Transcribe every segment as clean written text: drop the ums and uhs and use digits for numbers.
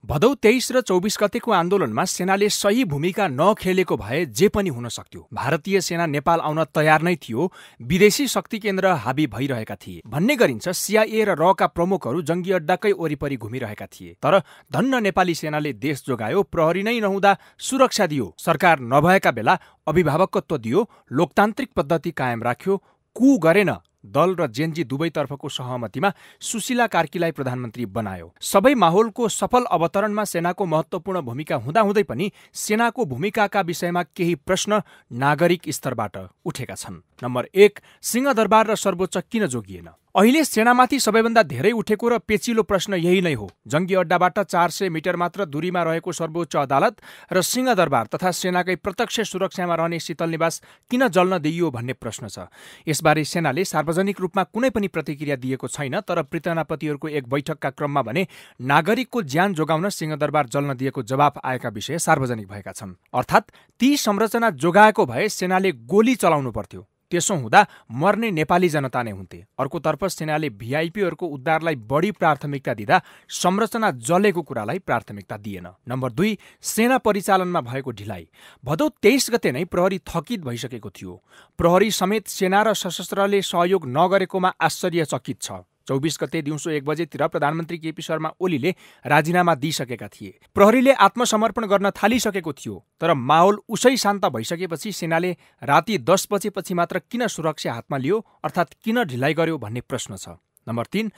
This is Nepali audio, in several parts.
भदौ 23 र 24 गतेको आन्दोलनमा सेनाले सही भूमिका नखेलेको भए जे पनि हुन सक्थ्यो। भारतीय सेना नेपाल आउन तयार नै थियो, विदेशी शक्ति केन्द्र हाबी भइरहेका थिए भन्ने गरिन्छ। CIA र RA का प्रमुखहरू जङ्गी अड्डाकै वरिपरि घुमिरहेका थिए। तर धन्न नेपाली सेनाले देश जोगायो, प्रहरी नै नहुँदा सुरक्षा दियो, सरकार नभएका बेला अभिभावकत्व दियो, लोकतान्त्रिक पद्धति कायम राख्यो, कु गरेन। दल र जेन्जी दुवैतर्फको सहमतिमा सुशीला कार्कीलाई प्रधानमन्त्री बनायो। सबै माहौलको सफल अवतरणमा सेनाको महत्त्वपूर्ण भूमिका हुँदाहुँदै पनि सेनाको भूमिकाका विषयमा केही प्रश्न नागरिक स्तरबाट उठेका छन्। नम्बर 1, सिंहदरबार र सर्वोच्च किन जोगिएन? अहिले सेनामाथि सबैभन्दा धेरै उठेको र पेचिलो प्रश्न यही नै हो। जङ्गी अड्डाबाट 400 मिटर मात्र दूरीमा रहेको सर्वोच्च अदालत र सिंहदरबार तथा सेनाकै प्रत्यक्ष सुरक्षामा रहने शीतल निवास किन जल्न दिइयो भन्ने प्रश्न छ। यसबारे सेनाले सार्वजनिक रूपमा कुनै पनि प्रतिक्रिया दिएको छैन। तर पीतनापतिहरूको एक बैठकका क्रममा भने नागरिकको ज्यान जोगाउन सिंहदरबार जल्न दिएको जवाफ आएका विषय सार्वजनिक भएका छन्। अर्थात् ती संरचना जोगाएको भए सेनाले गोली चलाउनु पर्थ्यो। त्यसो हुँदा मर्ने नेपाली जनता नै हुन्थे। अर्कोतर्फ सेनाले VIPहरूको उद्धारलाई बढी प्राथमिकता दिँदा संरचना जलेको कुरालाई प्राथमिकता दिएन। नम्बर 2, सेना परिचालनमा भएको ढिलाइ। भदौ 23 गते नै प्रहरी थकित भइसकेको थियो। प्रहरी समेत सेना र सशस्त्रले सहयोग नगरेकोमा आश्चर्यचकित छ। 24 गते दिउँसो 1 बजेतिर प्रधानमन्त्री KP शर्मा ओलीले राजीनामा दिइसकेका थिए। प्रहरीले आत्मसमर्पण गर्न थालिसकेको थियो। तर माहौल उसै शान्त भइसकेपछि सेनाले राति 10 बजेपछि मात्र किन सुरक्षा हातमा लियो, अर्थात् किन ढिलाइ गर्यो भन्ने प्रश्न छ। नम्बर 3,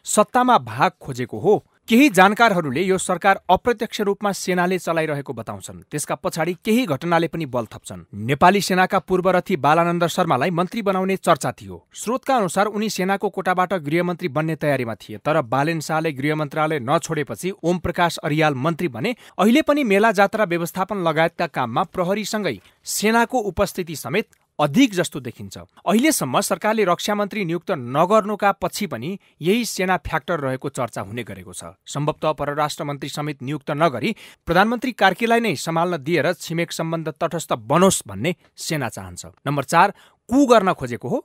सत्तामा भाग खोजेको हो। केही जानकारहरूले यो सरकार अप्रत्यक्ष रूपमा सेनाले चलाइरहेको बताउँछन्। त्यसका पछाडि केही घटनाले पनि बल थप्छन्। नेपाली सेनाका पूर्वरथी बालानन्द शर्मालाई मन्त्री बनाउने चर्चा थियो। स्रोतका अनुसार उनी सेनाको कोटाबाट गृहमन्त्री बन्ने तयारीमा थिए। तर बालेन शाहले गृह मन्त्रालय नछोडेपछि ओम प्रकाश अरियाल मन्त्री बने। अहिले पनि मेला जात्रा व्यवस्थापन लगायतका काममा प्रहरीसँगै सेनाको उपस्थिति समेत अधिक जस्तो देखिन्छ। अहिलेसम्म सरकारले रक्षा मन्त्री नियुक्त नगर्नुका पछि पनि यही सेना फ्याक्टर रहेको चर्चा हुने गरेको छ। सम्भवतः परराष्ट्र मन्त्री समेत नियुक्त नगरी प्रधानमन्त्री कार्कीलाई नै सम्हाल्न दिएर छिमेक सम्बन्ध तटस्थ बनोस् भन्ने सेना चाहन्छ। नम्बर 4, कु गर्न खोजेको हो।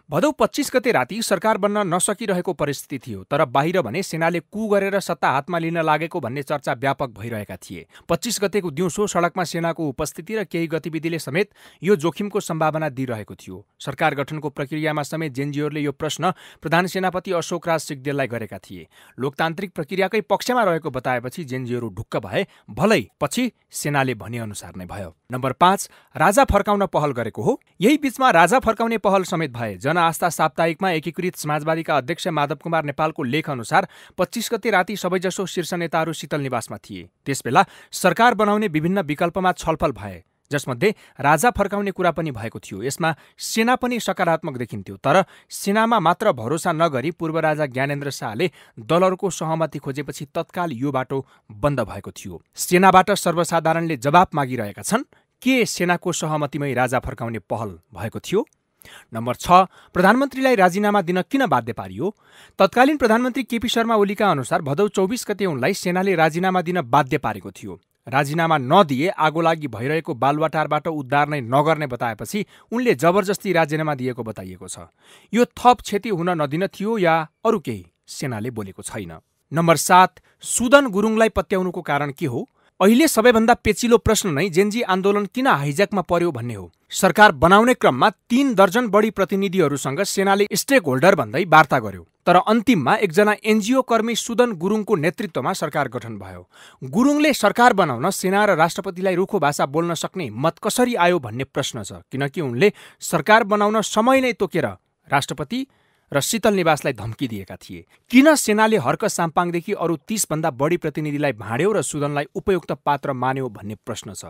भदौ 25 गते राति सरकार बन्न नसकिरहेको परिस्थिति थियो। तर बाहिर भने सेनाले कु गरेर सत्ता हातमा लिन लागेको भन्ने चर्चा व्यापक भइरहेका थिए। 25 गतेको दिउँसो सडकमा सेनाको उपस्थिति र केही गतिविधिले समेत यो जोखिमको सम्भावना दिइरहेको थियो। सरकार गठनको प्रक्रियामा समेत जेनजीहरूले यो प्रश्न प्रधान सेनापति अशोक राज सिग्देललाई गरेका थिए। लोकतान्त्रिक प्रक्रियाकै पक्षमा रहेको बताएपछि जेनजीहरू ढुक्क भए। भलै पछि सेनाले भनेअनुसार नै भयो। नम्बर 5, राजा फर्काउन पहल गरेको हो। यही बीचमा राजा फर्काउने पहल समेत भए। जनआस्था साप्ताहिकमा एकीकृत समाजवादीका अध्यक्ष माधव कुमार नेपालको लेख अनुसार 25 गते राति सबैजसो शीर्ष नेताहरू शीतल निवासमा थिए। त्यसबेला सरकार बनाउने विभिन्न विकल्पमा छलफल भए, जसमध्ये राजा फर्काउने कुरा पनि भएको थियो। यसमा सेना पनि सकारात्मक देखिन्थ्यो। तर सेनामा मात्र भरोसा नगरी पूर्व राजा ज्ञानेन्द्र शाहले दलहरूको सहमति खोजेपछि तत्काल यो बाटो बन्द भएको थियो। सेनाबाट सर्वसाधारणले जवाफ मागिरहेका छन्, के सेनाको सहमतिमै राजा फर्काउने पहल भएको थियो? नम्बर 6, प्रधानमन्त्रीलाई राजीनामा दिन किन बाध्य पारियो? तत्कालीन प्रधानमन्त्री KP शर्मा ओलीका अनुसार भदौ 24 गते उनलाई सेनाले राजीनामा दिन बाध्य पारेको थियो। राजीनामा नदिए आगोलागी भइरहेको बालुवाटारबाट उद्धार नै नगर्ने बताएपछि उनले जबरजस्ती राजीनामा दिएको बताइएको छ। यो थप क्षति हुन नदिन थियो या अरू केही? सेनाले बोलेको छैन। नम्बर 7, सुदन गुरुङलाई पत्याउनुको कारण के हो? अहिले सबैभन्दा पेचिलो प्रश्न नै जेन्जी आन्दोलन किन हाइज्याकमा पर्यो भन्ने हो। सरकार बनाउने क्रममा 3 दर्जन बढी प्रतिनिधिहरूसँग सेनाले स्टेक होल्डर भन्दै वार्ता गर्यो। तर अन्तिममा एकजना NGO कर्मी सुदन गुरुङको नेतृत्वमा सरकार गठन भयो। गुरुङले सरकार बनाउन सेना र राष्ट्रपतिलाई रुखो भाषा बोल्न सक्ने हिम्मत कसरी आयो भन्ने प्रश्न छ। किनकि उनले सरकार बनाउन समय नै तोकेर राष्ट्रपति र शीतल निवासलाई धम्की दिएका थिए। किन सेनाले हर्क साम्पाङदेखि अरू 30 भन्दा बढी प्रतिनिधिलाई भाड्यो र सुदनलाई उपयुक्त पात्र मान्यो भन्ने प्रश्न छ।